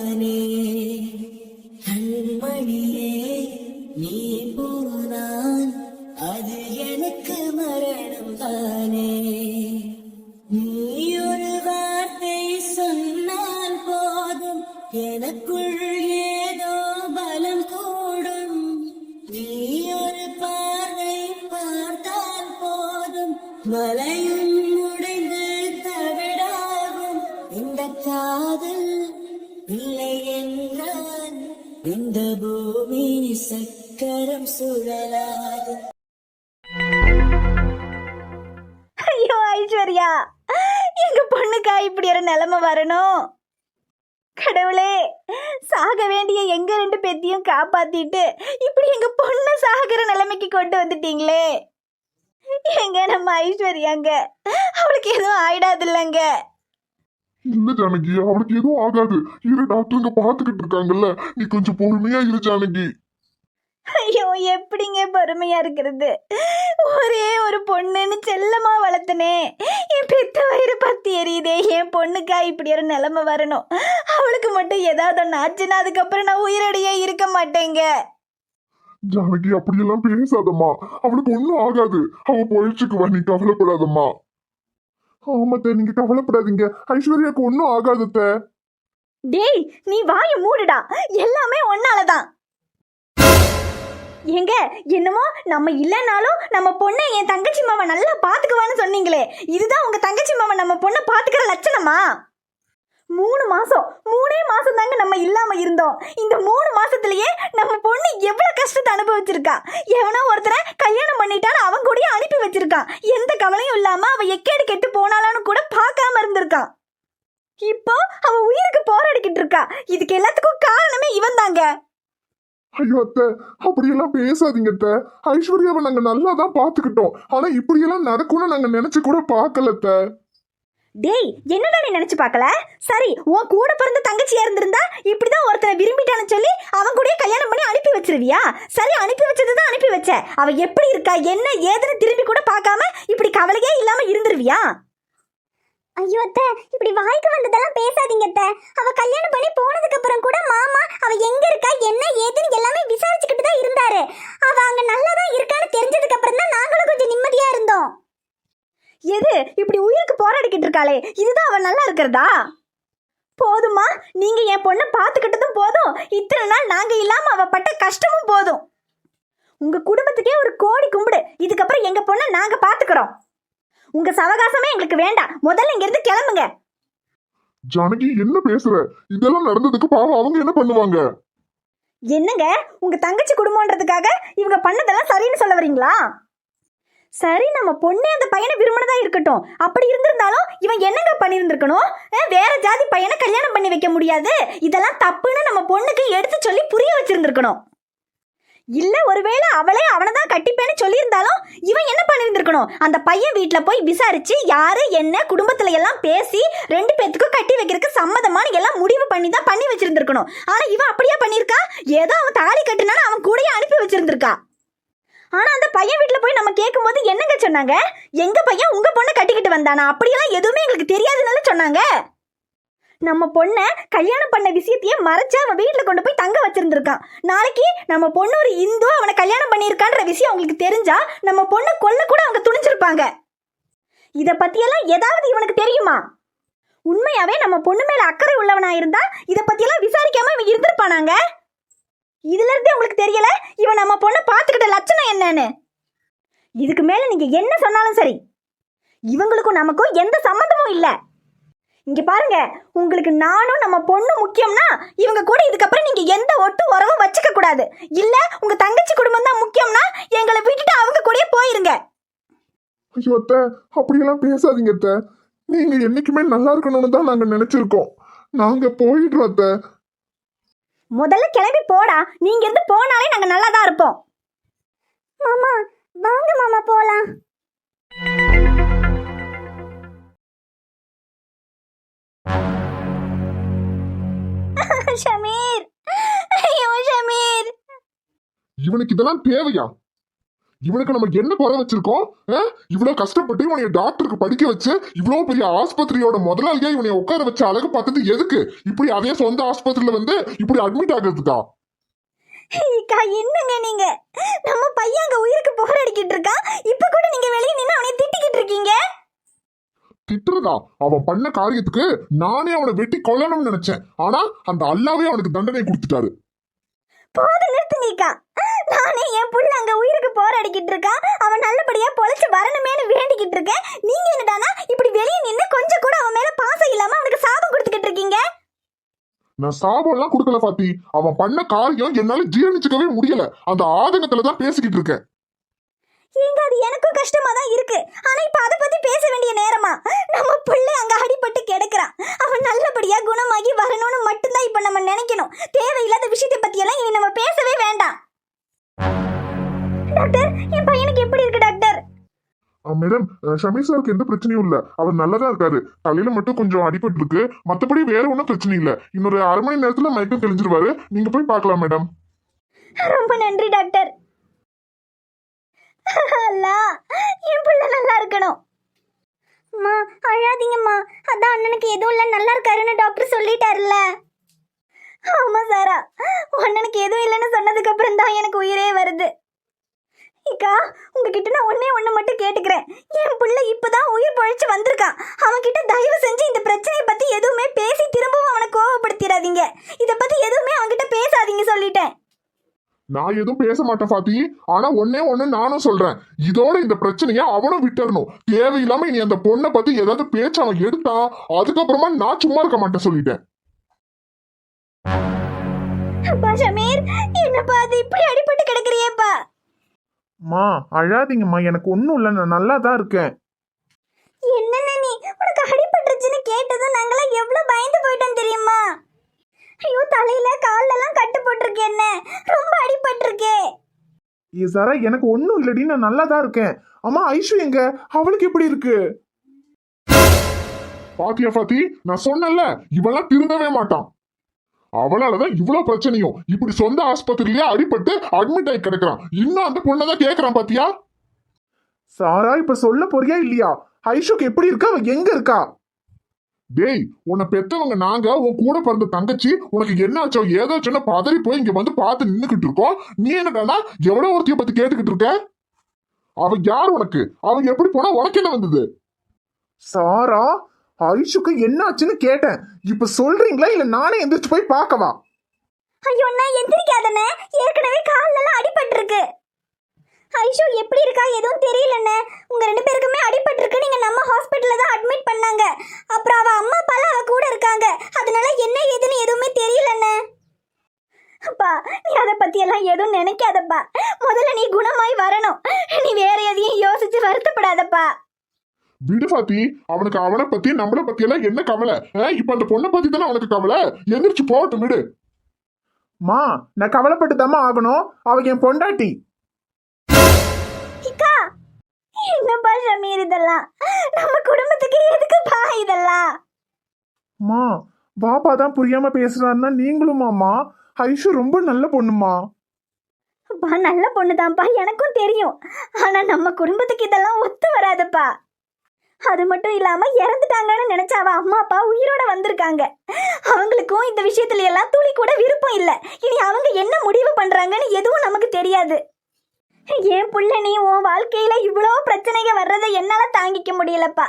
தானே கண்மணியே நீ போனால் அது எனக்கு மரணம் தானே நீ ஒரு வார்த்தை சொன்னால் போதும் எனக்குள் ஏதோ பலம் கூடும் நீ ஒரு பார்வை பார்த்தால் போதும் மலையும் உடைந்து தவிடாகும் இந்த காதல் இல்லை என்றால் இந்த பூமி சக்கரம் சுழலாது. ஐயோ ஐஸ்வர்யா, எங்க பொண்ணுக்கா இப்படி ஒரு நிலைமை வரணும்? கடவுளே, சாக வேண்டிய எங்க 2 பேத்தையும் காப்பாத்திட்டு இப்படி எங்க பொண்ணு சாகிற நிலைமைக்கு கொண்டு வந்துட்டீங்களே. எங்க நம்ம ஐஸ்வர்யாங்க, அவளுக்கு எதுவும் ஆயிடாது இல்லைங்க? இல்ல ஜானகி, அவளுக்கு எதுவும் ஆகாது. இரு, டாக்டருங்க பாத்துக்கிட்டு இருக்காங்கல்ல, நீ கொஞ்சம் பொறுமையா இரு ஜானகி. ஐயோ, எப்படிங்க பொறுமையா இருக்கிறது? ஒரே ஒரு பொண்ணுன்னு செல்லமா வளர்த்தனே, என் பெத்த வயிறு பத்தி எரியுதே. என் பொண்ணுக்கா இப்படி ஒரு நிலைமை வரணும்? அவளுக்கு மட்டும் ஏதாவது ஒன்று ஆச்சுன்னா அதுக்கப்புறம் நான் உயிரடியே இருக்க மாட்டேங்க. ஜானகி, அப்படியெல்லாம் பேசாதம்மா. அவளுக்கு ஒண்ணும் ஆகாது. அவ பொழிச்சுக்குவா, நீ கவலைப்படாதம்மா. ஆமாத்த, நீங்க கவலைப்படாதீங்க. ஐஸ்வர்யாக்கு ஒன்னும் ஆகாதுத்த. டேய், நீ வாய மூடுடா. எல்லாமே ஒன்னாலதான். எங்க என்னமோ நம்ம இல்லைனாலும் நம்ம பொண்ணை என் தங்கச்சி மாவன் நல்லா பாத்துக்குவான்னு சொன்னீங்களே, இதுதான் உங்க தங்கச்சி மாவன் நம்ம பொண்ணை பாத்துக்கிற லட்சணமா? 3 மாசம் தாங்க நம்ம இல்லாம இருந்தோம். இந்த 3 மாசத்துலயே நம்ம பொண்ணு எவ்வளவு கஷ்டத்தை அனுபவிச்சிருக்கா. எவனோ ஒருத்தரை கல்யாணம் பண்ணிட்டான்னு அவன் கூடயே அனுப்பி வச்சிருக்கான். எந்த கவலையும் இல்லாம அவ எக்கேடு கெட்டு போனாலான்னு கூட பார்க்காம இருந்திருக்கான். இப்போ அவ உயிருக்கு போராடிக்கிட்டு இருக்கா. இதுக்கு எல்லாத்துக்கும் காரணமே இவன் தாங்க. ஐயோ அத்தை, அப்படியெல்லாம் பேசாதீங்க அத்தை. ஐஸ்வர்யாவை நாங்க நல்லா தான் பாத்துக்கிட்டோம். ஆனா இப்படியெல்லாம் நடக்கும்னு நாங்க நினைச்சு கூட பாக்கல அத்தை. டேய், என்னடா நீ நினைச்சு பார்க்கல? சரி, உன் கூட பிறந்த தங்கச்சியா இருந்திருந்தா இப்படிதான் ஒருத்தரை விரும்பிட்டான்னு சொல்லி அவன் கூட கல்யாணம் பண்ணி அனுப்பி வச்சிருவியா? சரி, அனுப்பி வச்சதுதான் அனுப்பி வச்ச. அவ எப்படி இருக்கா என்ன ஏதுன்னு திரும்பி கூட பார்க்காம இப்படி கவலையே இல்லாம இருந்துருவியா? ஐயோ அத்தை, இப்படி வாய்க்கு வந்ததெல்லாம் பேசாதீங்க அத்தை. அவ கல்யாணம் பண்ணி போனதுக்கு அப்புறம் கூட மாமா அவ எங்க இருக்கா என்ன ஏதுன்னு எல்லாமே விசாரிச்சுக்கிட்டு தான் இருந்தாரு. அவ அங்க நல்லா தான் இருக்கான்னு தெரிஞ்சதுக்கு அப்புறம் தான் நாங்களும் கொஞ்சம் நிம்மதியா இருந்தோம். எது இப்படி உயிருக்கு போராடிக்கிட்டு இருக்காளே, இதுதான் அவ நல்லா இருக்கிறதா? போதுமா, நீங்க என் பொண்ணை பார்த்துக்கிட்டதும் போதும், இத்தனை நாள் நாங்க இல்லாம அவ பட்ட கஷ்டமும் போதும். உங்க குடும்பத்துக்கே ஒரு கோடி கும்பிடு. இதுக்கப்புறம் எங்க பொண்ணை நாங்க பாத்துக்கிறோம். உங்க சவகாசமே எங்களுக்கு வேண்டாம். முதல்ல இங்க இருந்து கிளம்புங்க. ஜானகி, என்ன பேசுற? இதெல்லாம் நடந்ததுக்கு பாவம் அவங்க என்ன பண்ணுவாங்க? என்னங்க, உங்க தங்கச்சி குடும்பம்ன்றதுக்காக இவங்க பண்ணதெல்லாம் சரின்னு சொல்ல வரீங்களா? சரி, நம்ம பொண்ணே அந்த பையனை விரும்பினதா இருக்கட்டும். அப்படி இருந்திருந்தாலும் இவன் என்னங்க பண்ணியிருந்திருக்கணும்? வேற ஜாதி பையனை கல்யாணம் பண்ணி வைக்க முடியாது, இதெல்லாம் தப்புன்னு நம்ம பொண்ணுக்கு எடுத்து சொல்லி புரிய வச்சிருந்திருக்கணும். இல்ல, ஒருவேளை அவளே அவனைதான் கட்டிப்பேன்னு சொல்லியிருந்தாலும் இவன் என்ன பண்ணியிருந்திருக்கணும்? அந்த பையன் வீட்டுல போய் விசாரிச்சு யாரு என்ன குடும்பத்துல எல்லாம் பேசி 2 பேத்துக்கும் கட்டி வைக்கிறதுக்கு சம்மதமான எல்லாம் முடிவு பண்ணி தான் பண்ணி வச்சிருந்திருக்கணும். ஆனா இவன் அப்படியே பண்ணிருக்கா? ஏதோ அவன் தாலி கட்டுனாலும் அவன் கூடயே அனுப்பி வச்சிருந்திருக்கா. ஆனா அந்த பையன் வீட்டுல போய் நம்ம கேட்கும் போது என்னங்க சொன்னாங்க? எங்க பையன் உங்க பொண்ணை கட்டிக்கிட்டு வந்தானா? அப்படியெல்லாம் எதுவுமே எங்களுக்கு தெரியாதுன்னு சொன்னாங்க. நம்ம பொண்ணை கல்யாணம் பண்ண விஷயத்தையே மறைச்சு அவன் வீட்டுல கொண்டு போய் தங்க வச்சிருந்திருக்கான். நாளைக்கு நம்ம பொண்ணு ஒரு இந்து அவனை கல்யாணம் பண்ணியிருக்கான்ற விஷயம் அவங்களுக்கு தெரிஞ்சா நம்ம பொண்ணை கொல்ல கூட அவங்க துணிச்சிருப்பாங்க. இத பத்தியெல்லாம் ஏதாவது இவனுக்கு தெரியுமா? உண்மையாவே நம்ம பொண்ணு மேல அக்கறை உள்ளவனா இருந்தா இத பத்தியெல்லாம் விசாரிக்காம இவன் இருந்திருப்பானாங்க. இதுல இருந்தே உங்களுக்கு தெரியல இவன் நம்ம பொண்ணை பார்த்துக்கிட்ட லட்சணம் என்னன்னு. இதுக்கு மேல நீங்க என்ன சொன்னாலும் சரி, இவங்களுக்கும் நமக்கும் எந்த சம்மந்தமும் இல்ல. இங்க பாருங்க, உங்களுக்கு நானும் நம்ம பொண்ணு முக்கியம்னா இவங்க கூட இதுக்கப்புறம் நீங்க எந்த ஒட்டு உறவும் வச்சுக்க கூடாது. இல்ல உங்க தங்கச்சி குடும்பம் தான் முக்கியம்னா எங்களை விட்டுட்டு அவங்க கூடயே போயிருங்க. ஐயோ அத்தை, அப்படியெல்லாம் பேசாதீங்க அத்தை. நீங்க என்னைக்குமே நல்லா இருக்கணும்னு தான் நாங்க நினைச்சிருக்கோம். நாங்க போயிடுறோம் அத்தை. முதல்ல கிளம்பி போடா. நீங்க இருந்து போனாலே நாங்க நல்லா தான் இருப்போம். மாமா, வாங்க மாமா போலாம். ஷமீர், ஐயோ ஷமீர். இவனுக்கு இதெல்லாம் தேவையா? இவனுக்கு நம்ம என்ன குறை வச்சிருக்கோம்? இவ்வளவு கஷ்டப்பட்டு இவனைய டாக்டருக்கு படிக்க வச்சு இவ்வளவு பெரிய ஆஸ்பத்திரியோட முதலாளியா இவனை உட்கார வச்சு அழகு பார்த்தது எதுக்கு? இப்படி அதே சொந்த ஆஸ்பத்திரியில வந்து இப்படி அட்மிட் ஆகுறதுக்கா? அக்கா என்னங்க நீங்க? நம்ம பையன் அங்க உயிருக்கு போராடிக்கிட்டு இருக்கான், இப்ப கூட நீங்க வெளியே நின்று அவனை திட்டிக்கிட்டு இருக்கீங்க. திட்டுறதா? அவன் பண்ண காரியத்துக்கு நானே அவனை வெட்டி கொல்லணும்னு நினைச்சேன். ஆனா அந்த அல்லாவே அவனுக்கு தண்டனை கொடுத்துட்டாரு. போது நிறுத்துங்கக்கா. நானே என் புள்ள அங்க உயிருக்கு போராடிக்கிட்டு இருக்கான், அவன் நல்லபடியா பொழைச்சு வரணுமேனு வேண்டிக்கிட்டு இருக்கேன். நீங்க என்னடானா இப்படி வெளியே நின்று கொஞ்சம் கூட அவன் மேல பாசம் இல்லாம அவனுக்கு சாபம் கொடுத்துக்கிட்டு இருக்கீங்க. நான் சாபம் எல்லாம் கொடுக்கல பாத்தி. அவன் பண்ண காரியம் என்னால ஜீரணிச்சுக்கவே முடியல. அந்த ஆதங்கத்துலதான் பேசிக்கிட்டு இருக்கேன். ஏங்க அது எனக்கும் கஷ்டமா தான் இருக்கு. ஆனா இப்ப அதை பத்தி பேச வேண்டிய நேரமா? நம்ம பிள்ளை அங்க அடிபட்டு கிடக்குறான், அவன் நல்லபடியா குணமாகி வரணும்னு மட்டும்தான் இப்ப நம்ம நினைக்கணும். தேவையில்லாத விஷயத்தை பத்தி எல்லாம் இனி நம்ம பேசவே வேண்டாம். டாக்டர், என் பையனுக்கு எப்படி இருக்கு டாக்டர்? மேடம், ஷமீர் சாருக்கு எந்த பிரச்சனையும் இல்ல. அவர் நல்லதா இருக்காரு. தலையில மட்டும் கொஞ்சம் அடிபட்டு இருக்கு. மத்தபடி வேற ஒன்றும் பிரச்சனை இல்ல. இன்னொரு அரை மணி நேரத்துல மயக்கம் தெளிஞ்சிருவாரு. நீங்க போய் பார்க்கலாம் மேடம். ரொம்ப நன்றி டாக்டர். அல்லா, என் பிள்ளை நல்லா இருக்கணும். அம்மா அழாதீங்கம்மா, அதான் அண்ணனுக்கு எதுவும் இல்லை, நல்லா இருக்காருன்னு டாக்டர் சொல்லிட்டாருல்ல. ஆமா சாரா, அண்ணனுக்கு எதுவும் இல்லைன்னு சொன்னதுக்கு அப்புறம் தான் எனக்கு உயிரே வருது. இக்கா, உங்ககிட்ட நான் ஒண்ணு மட்டும் கேட்டுக்கிறேன். என் பிள்ளை இப்பதான் உயிர் பொழைச்சு வந்திருக்கான். அவன்கிட்ட தயவு செஞ்சு இந்த பிரச்சனையை பத்தி எதுவுமே பேசி திரும்பவும் அவனை கோவப்படுத்திடாதீங்க. இத பத்தி எதுவுமே அவன்கிட்ட பேசாதீங்க சொல்லிட்டேன். நான் எதுவும் பேச மாட்டேன் பாத்தி. ஆனா ஒண்ணு நானும் சொல்றேன், இதோட இந்த பிரச்சனைய அவனும் விட்டுறணும். தேவையில்லாம நீ அந்த பொண்ணை பத்தி ஏதாவது பேச்சு அவன் எடுத்தான், அதுக்கப்புறமா நான் சும்மா இருக்க மாட்டேன் சொல்லிட்டேன். அப்பா ஷமீர், என்னப்பா அது இப்படி அடிபட்டு கிடக்குறியேப்பா? மா அழாதீங்கம்மா, எனக்கு ஒன்றும் இல்லை, நான் நல்லா தான் இருக்கேன். என்னென்ன நீ, உனக்கு அடிபட்டுருச்சுன்னு கேட்டதும் நாங்களாம் எவ்வளவு பயந்து போயிட்டோம் தெரியுமா? ஐயோ, தலையில கால்ல எல்லாம் கட்டு போட்டிருக்கேன், என்ன ரொம்ப அடிபட்டிருக்கே. ஏ சாரா, எனக்கு ஒன்றும் இல்லடி, நான் நல்லா தான் இருக்கேன். அம்மா ஐஷு எங்க? அவளுக்கு எப்படி இருக்கு? பாத்தியா பாத்தி, நான் சொன்னல இவெல்லாம் திருந்தவே மாட்டான். அவளாலதான் இவ்வளவு பிரச்சனையும். இப்படி சொந்த ஆஸ்பத்திரியிலேயே அடிபட்டு அட்மிட் ஆகி கிடக்குறான். இன்னும் அந்த பொண்ணதான் கேக்குறான் பாத்தியா? சாரா, இப்ப சொல்ல போறியா இல்லையா? ஐஷுக்கு எப்படி இருக்கா? அவ எங்க இருக்கா? டேய், உன்னை பெத்தவங்க நாங்க, உன் கூட பிறந்த தங்கச்சி. உனக்கு என்ன ஆச்சோ ஏதோ சொன்ன பதறி போய் இங்க வந்து பார்த்து நின்னுக்கிட்டு இருக்கோம். நீ என்னடா எவ்வளவு ஒருத்திய பத்தி கேட்டுக்கிட்டு இருக்க? அவ யார் உனக்கு? அவன் எப்படி போனா உனக்கு என்ன வந்தது? சாரா, ஐஷுக்கு என்ன ஆச்சுன்னு கேட்டேன். இப்ப சொல்றீங்களா இல்ல நானே எந்திரிச்சு போய் பார்க்கவா? ஐயோ, நான் எந்திரிக்காதண்ணே, ஏற்கனவே கால்ல எல்லாம் அடிபட்டிருக்கு. ஐஷு எப்படி இருக்கா எதுவும் தெரியலண்ணே. உங்க 2 பேருக்குமே அடிபட்டிருக்கு. நீங்க நம்ம ஹாஸ்பிட்டல்ல தான் அட்மிட் பண்ணாங்க. அப்புறம் அவ அம்மா அப்பாலாம் அவ கூட இருக்காங்க. அதனால என்ன ஏதுன்னு எதுவுமே தெரியலண்ணே. அப்பா, நீ அதை பத்தி எல்லாம் எதுவும் நினைக்காதப்பா. முதல்ல நீ குணமாய் வரணும். நீ வேற எதையும் யோசிச்சு வருத்தப்படாதப்பா. விடு பாத்தி, அவனுக்கு அவனை பத்தி நம்மளை பத்தி எல்லாம் என்ன கவலை? இப்ப அந்த பொண்ணை பத்தி தானே அவனுக்கு கவலை. எந்திரிச்சு போகட்டும், விடு. மா, நான் கவலைப்பட்டு தாமா ஆகணும். அவ என் பொண்டாட்டி. இக்கா, என்னப்பா ஷமீர் இதெல்லாம்? நம்ம குடும்பத்துக்கு எதுக்குப்பா இதெல்லாம்? மா, பாப்பா தான் புரியாம பேசுறாருன்னா நீங்களும் மாமா. ஐஷு ரொம்ப நல்ல பொண்ணுமா. அப்பா, நல்ல பொண்ணுதான்ப்பா, எனக்கும் தெரியும். ஆனா நம்ம குடும்பத்துக்கு இதெல்லாம் ஒத்து வராதுப்பா. அது மட்டும் இல்லாம இறந்துட்டாங்கன்னு நினைச்சா அவ அம்மா அப்பா உயிரோட வந்திருக்காங்க. அவங்களுக்கும் இந்த விஷயத்துல எல்லாம் துளி கூட விருப்பம் இல்ல. இனி அவங்க என்ன முடிவு பண்றாங்கன்னு எதுவும் நமக்கு தெரியாது. என் புள்ள, நீ உன் வாழ்க்கையில இவ்வளோ பிரச்சனைங்க வர்றதை என்னால தாங்கிக்க முடியலப்பா.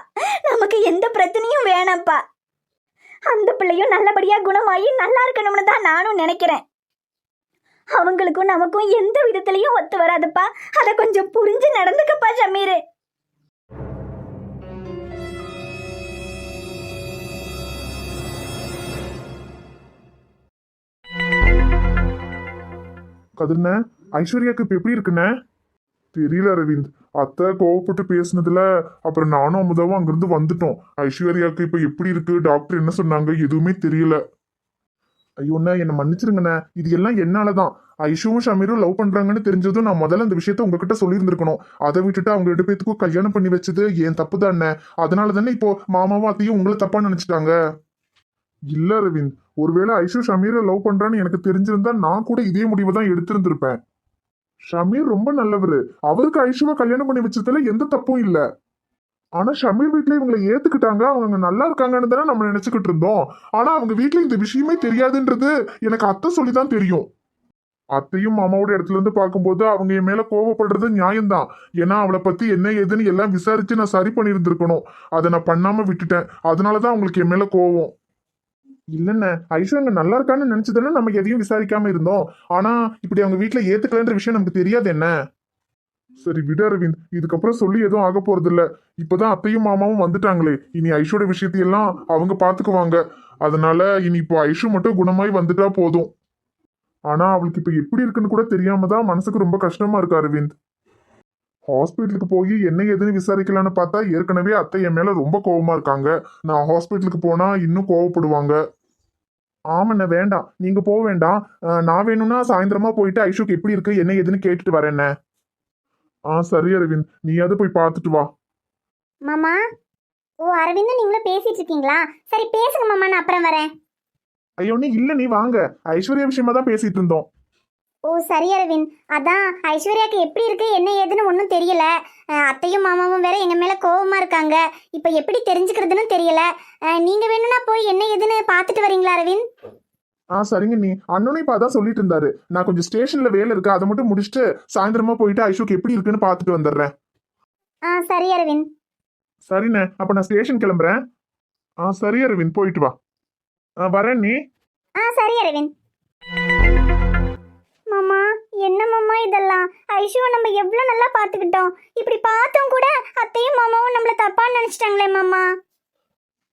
நமக்கு எந்த பிரச்சனையும் வேணாம்ப்பா. அந்த பிள்ளையும் நல்லபடியா குணமாயி நல்லா இருக்கணும்னு தான் நானும் நினைக்கிறேன். அவங்களுக்கும் நமக்கும் எந்த விதத்திலையும் ஒத்து வராதுப்பா. அதை கொஞ்சம் புரிஞ்சு நடந்துக்கப்பா ஷமீர். கதிர்ண்ண, ஐஸ்வர்யாக்கு இப்ப எப்படி இருக்குண்ணே? தெரியல அரவிந்த். அத்தை கோவப்பட்டு பேசினதுல அப்புறம் நானும் அமுதாவும் அங்கிருந்து வந்துட்டோம். ஐஸ்வர்யாக்கு இப்ப எப்படி இருக்கு, டாக்டர் என்ன சொன்னாங்க, எதுவுமே தெரியல. ஐயோண்ணா, என்னை மன்னிச்சிருங்கண்ணே. இது எல்லாம் என்னாலதான். ஐஷுவும் ஷமீரும் லவ் பண்றாங்கன்னு தெரிஞ்சதும் நான் முதல்ல இந்த விஷயத்த உங்ககிட்ட சொல்லியிருந்திருக்கணும். அதை விட்டுட்டு அவங்க 2 பேத்துக்கும் கல்யாணம் பண்ணி வச்சது என் தப்பு தானே. அதனால தானே இப்போ மாமாவும் அத்தையும் உங்களை தப்பா நினைச்சிட்டாங்க. இல்ல அரவிந்த், ஒருவேளை ஐஷு ஷமீரை லவ் பண்றான்னு எனக்கு தெரிஞ்சிருந்தா நான் கூட இதே முடிவை தான் எடுத்திருந்திருப்பேன். ஷமீர் ரொம்ப நல்லவரு. அவருக்கு ஐஷுவை கல்யாணம் பண்ணி வச்சதுல எந்த தப்பும் இல்ல. ஆனா ஷமீர் வீட்ல இவங்களை ஏத்துக்கிட்டாங்க, அவங்க நல்லா இருக்காங்கன்னு தானே நம்ம நினைச்சுக்கிட்டு இருந்தோம். ஆனா அவங்க வீட்ல இந்த விஷயமே தெரியாதுன்றது எனக்கு அத்தை சொல்லிதான் தெரியும். அத்தையும் மாமாவோட இடத்துல இருந்து பார்க்கும்போது அவங்க என் மேல கோவப்படுறது நியாயம்தான். ஏன்னா அவளை பத்தி என்ன ஏதுன்னு எல்லாம் விசாரிச்சு நான் சரி பண்ணியிருந்திருக்கணும். அதை நான் பண்ணாம விட்டுட்டேன். அதனாலதான் அவங்களுக்கு என் மேல கோவம். இல்லைண்ணே, ஐஷு அங்க நல்லா இருக்கான்னு நினைச்சுதானே நம்ம எதையும் விசாரிக்காம இருந்தோம். ஆனா இப்படி அவங்க வீட்ல ஏத்துக்கலன்ற விஷயம் நமக்கு தெரியாது என்ன. சரி விடு அரவிந்த், இதுக்கப்புறம் சொல்லி எதுவும் ஆக போறது இல்ல. இப்பதான் அத்தையும் மாமாவும் வந்துட்டாங்களே, இனி ஐஷோட விஷயத்தையெல்லாம் அவங்க பாத்துக்குவாங்க. அதனால இனி இப்போ ஐஷு மட்டும் குணமாய் வந்துட்டா போதும். ஆனா அவளுக்கு இப்ப எப்படி இருக்குன்னு கூட தெரியாம தான் மனசுக்கு ரொம்ப கஷ்டமா இருக்கு அரவிந்த். ஹாஸ்பிட்டலுக்கு போய் என்ன ஏதுன்னு விசாரிக்கலான்னு பார்த்தா ஏற்கனவே அத்தை என் மேல ரொம்ப கோவமா இருக்காங்க. நான் ஹாஸ்பிட்டலுக்கு போனா இன்னும் கோவப்படுவாங்க. ஆமாண்ணே, வேண்டாம், நீங்க போக வேண்டாம். நான் வேணும்னா சாயந்தரமா போயிட்டு ஐஷுக்கு எப்படி இருக்கு என்ன ஏதுன்னு கேட்டுட்டு வரேண்ணே. சரி அரவிந்த், நீயாவது போய் பார்த்துட்டு வா. மாமா. ஓ அரவிந்தும் நீங்களும் பேசிட்டு இருக்கீங்களா? சரி பேசுங்க மாமா, நான் அப்புறம் வரேன். ஐயோ நீ இல்ல, நீ வாங்க. ஐஸ்வர்யா விஷயமா தான் பேசிட்டு இருந்தோம். ஓ சரி அரவிந்த், அதான் ஐஸ்வர்யாக்கு எப்படி இருக்கு என்ன ஏதுன்னு ஒன்றும் தெரியல. அத்தையும் மாமாவும் வேற எங்க மேல கோவமா இருக்காங்க. இப்போ எப்படி தெரிஞ்சுக்கிறதுன்னு தெரியல. நீங்க வேணும்னா போய் என்ன ஏதுன்னு பார்த்துட்டு வரீங்களா அரவிந்த்? சரிங்க நீ. அண்ணனும் இப்ப அதான் சொல்லிட்டு இருந்தாரு. நான் கொஞ்சம் ஸ்டேஷன்ல வேலை இருக்கு, அதை மட்டும் முடிச்சுட்டு சாயந்தரமா போயிட்டு ஐஷுக்கு எப்படி இருக்குன்னு பார்த்துட்டு வந்துடுறேன். சரி அரவிந்த். சரிண்ணே, அப்ப நான் ஸ்டேஷன் கிளம்புறேன். சரி அரவிந்த், போயிட்டு வா. வரேன் நீ. சரி அரவிந்த். மாமா, என்ன மாமா இதெல்லாம்? ஐஷுவை நம்ம எவ்வளோ நல்லா பார்த்துக்கிட்டோம். இப்படி பார்த்தோம் கூட அத்தையும் மாமாவும் நம்மள தப்பா நினைச்சிட்டாங்களே மாமா.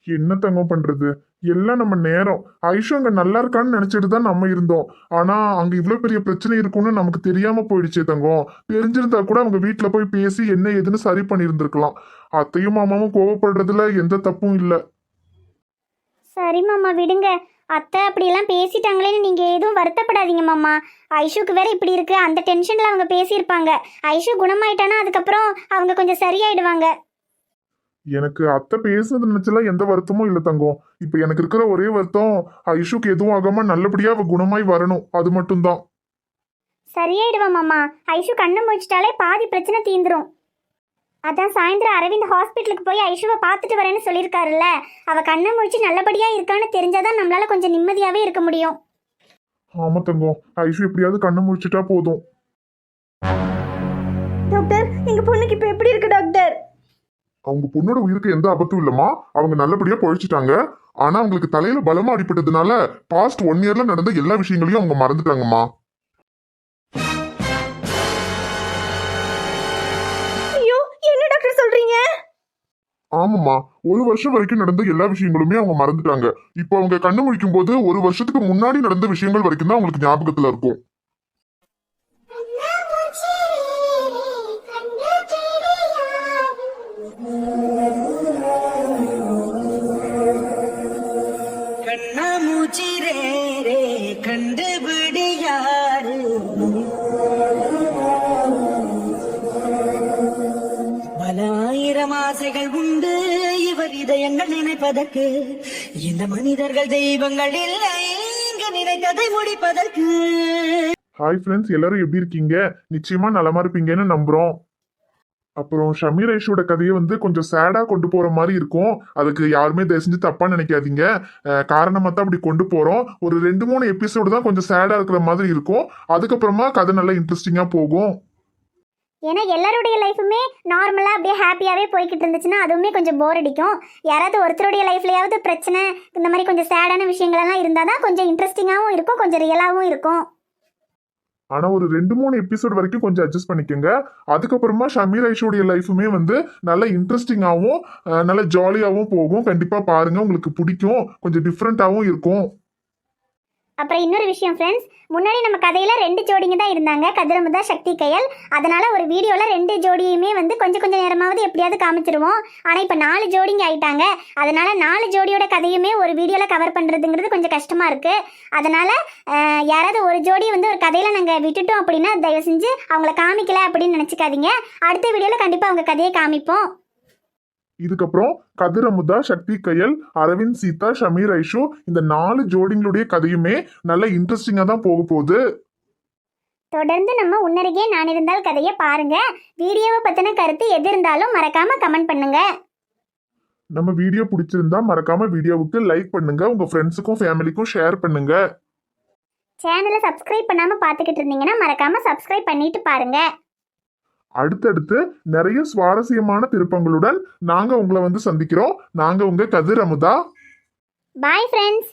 என்ன தங்கம் பண்றது, எல்லாம் நம்ம நேரம். ஐஷு அங்க நல்லா இருக்கான்னு நினைச்சிட்டு தான் நம்ம இருந்தோம். ஆனா அங்க இவ்வளவு பெரிய பிரச்சனை இருக்கும்னு நமக்கு தெரியாம போயிடுச்சே தங்கம். தெரிஞ்சிருந்தா கூட அவங்க வீட்டுல போய் பேசி என்ன ஏதுன்னு சரி பண்ணியிருந்திருக்கலாம். அத்தையும் மாமாவும் கோவப்படுறதுல எந்த தப்பும் இல்லை. சரி மாமா விடுங்க. அத்தை அப்படியெல்லாம் பேசிட்டாங்களேன்னு நீங்கள் எதுவும் வருத்தப்படாதீங்க மாமா. ஐஷுக்கு வேற இப்படி இருக்கு, அந்த டென்ஷனில் அவங்க பேசியிருப்பாங்க. ஐஷு குணமாயிட்டானா அதுக்கப்புறம் அவங்க கொஞ்சம் சரியாயிடுவாங்க. எனக்கு அத்தை பேசுனது நினைச்சலாம் எந்த வருத்தமும் இல்லை தங்கம். இப்ப எனக்கு இருக்கிற ஒரே வருத்தம் ஐஷுக்கு எதுவும் ஆகாம நல்லபடியா அவ குணமாய் வரணும், அது மட்டும்தான். சரியாயிடுவா மாமா. ஐஷு கண்ணை முடிச்சிட்டாலே பாதி பிரச்சனை தீந்துரும். அதான் சாயந்தரம் அரவிந்த் ஹாஸ்பிட்டலுக்கு போய் ஐஷுவை பார்த்துட்டு வரேன்னு சொல்லியிருக்காருல்ல. அவ கண்ணை முடிச்சு நல்லபடியா இருக்கான்னு தெரிஞ்சாதான் நம்மளால கொஞ்சம் நிம்மதியாவே இருக்க முடியும். ஆமா தங்கம், ஐஷு எப்படியாவது கண்ணை முடிச்சிட்டா போதும். டாக்டர், எங்க பொண்ணுக்கு இப்ப எப்படி இருக்கு டாக்டர்? அவங்க பொண்ணோட உயிருக்கு எந்த ஆபத்தும் இல்லம்மா. அவங்க நல்லபடியா பொழைச்சிட்டாங்க. ஆனா அவங்களுக்கு தலையில பலமா அடிபட்டதுனால பாஸ்ட் 1 இயர்ல நடந்த எல்லா விஷயங்களையும் அவங்க மறந்துட்டாங்கம்மா. ஐயோ, என்ன டாக்டர் சொல்றீங்க? ஆமாம்மா, 1 வருஷம் வரைக்கும் நடந்த எல்லா விஷயங்களுமே அவங்க மறந்துட்டாங்க. இப்போ அவங்க கண்ணு முழிக்கும் போது 1 வருஷத்துக்கு முன்னாடி நடந்த விஷயங்கள் வரைக்கும் தான் அவங்களுக்கு ஞாபகத்துல இருக்கும். கண்ணாமூச்சி ரே ரே கண்டுபிடி யாரு, பல 1000 ஆசைகள் உண்டு இவர் இதயங்கள் நினைப்பதற்கு. இந்த மனிதர்கள் தெய்வங்கள் இல்லை இங்கு நினைத்ததை முடிப்பதற்கு. ஹாய் ஃப்ரெண்ட்ஸ், எல்லாரும் எப்படி இருக்கீங்க? நிச்சயமா நலமா இருப்பீங்கன்னு நம்புறோம். அப்புறம் ஷமீர் ஐஷோட கதையை கொஞ்சம் சேடா கொண்டு போற மாதிரி இருக்கும். அதுக்கு யாருமே தயவு செஞ்சு தப்பா நினைக்காதீங்க. காரணமா தான் அப்படி கொண்டு போறோம். ஒரு 2-3 எபிசோடு தான் கொஞ்சம் சேடா இருக்கிற மாதிரி இருக்கும். அதுக்கப்புறமா கதை நல்லா இன்ட்ரெஸ்டிங்கா போகும். ஏன்னா எல்லாருடைய லைஃபுமே நார்மலாக அப்படியே ஹாப்பியாகவே போய்கிட்டு இருந்துச்சுன்னா அதுவுமே கொஞ்சம் போர் அடிக்கும். யாராவது ஒருத்தருடைய லைஃப்லையாவது பிரச்சனை இந்த மாதிரி கொஞ்சம் சேடான விஷயங்கள்லாம் இருந்தால் தான் கொஞ்சம் இன்ட்ரெஸ்டிங்காகவும் இருக்கும், கொஞ்சம் ரியலாகவும் இருக்கும். ஆனா ஒரு 2-3 எபிசோட் வரைக்கும் கொஞ்சம் அட்ஜஸ்ட் பண்ணிக்கோங்க. அதுக்கப்புறமா ஷமீர் ஐஷோடைய லைஃபுமே நல்ல இன்ட்ரெஸ்டிங்காகவும் நல்ல ஜாலியாகவும் போகும். கண்டிப்பா பாருங்க, உங்களுக்கு பிடிக்கும். கொஞ்சம் டிஃப்ரெண்டாகவும் இருக்கும். அப்புறம் இன்னொரு விஷயம் ஃப்ரெண்ட்ஸ், முன்னாடி நம்ம கதையில் 2 ஜோடிங்க தான் இருந்தாங்க, கதிரமுதா சக்தி கையல். அதனால ஒரு வீடியோவில் 2 ஜோடியுமே கொஞ்சம் நேரமாவது எப்படியாவது காமிச்சிருவோம். ஆனால் இப்போ 4 ஜோடிங்க ஆயிட்டாங்க. அதனால 4 ஜோடியோட கதையுமே ஒரு வீடியோவில் கவர் பண்ணுறதுங்கிறது கொஞ்சம் கஷ்டமாக இருக்குது. அதனால யாராவது ஒரு ஜோடி ஒரு கதையில் நாங்கள் விட்டுட்டோம் அப்படின்னா தயவு செஞ்சு அவங்கள காமிக்கல அப்படின்னு நினச்சிக்காதீங்க. அடுத்த வீடியோவில் கண்டிப்பாக அவங்க கதையை காமிப்போம். இதுக்கப்புறம் கதிரமுதா, சக்தி கையல், அரவிந்த், சீதா, ஷமீர் ஐஷு இந்த 4 ஜோடிங்களுடைய கதையுமே நல்ல இன்ட்ரெஸ்டிங்கா தான் போக போகுது. தொடர்ந்து நம்ம உன்னருகே நான் இருந்தால் கதையை பாருங்க. வீடியோவை பத்தின கருத்து எது இருந்தாலும் மறக்காம கமெண்ட் பண்ணுங்க. நம்ம வீடியோ பிடிச்சிருந்தா மறக்காம வீடியோவுக்கு லைக் பண்ணுங்க, உங்க ஃப்ரெண்ட்ஸுக்கும் ஃபேமிலிக்கும் ஷேர் பண்ணுங்க. சேனலை சப்ஸ்கிரைப் பண்ணாம பார்த்துக்கிட்டு இருந்தீங்கன்னா மறக்காம சப்ஸ்கிரைப் பண்ணிட்டு பாருங்க. அடுத்தடுத்து நிறைய சுவாரஸ்யமான திருப்பங்களுடன் நாங்க உங்களை வந்து சந்திக்கிறோம். நாங்க உங்க கதிர் அமுதா. Bye friends.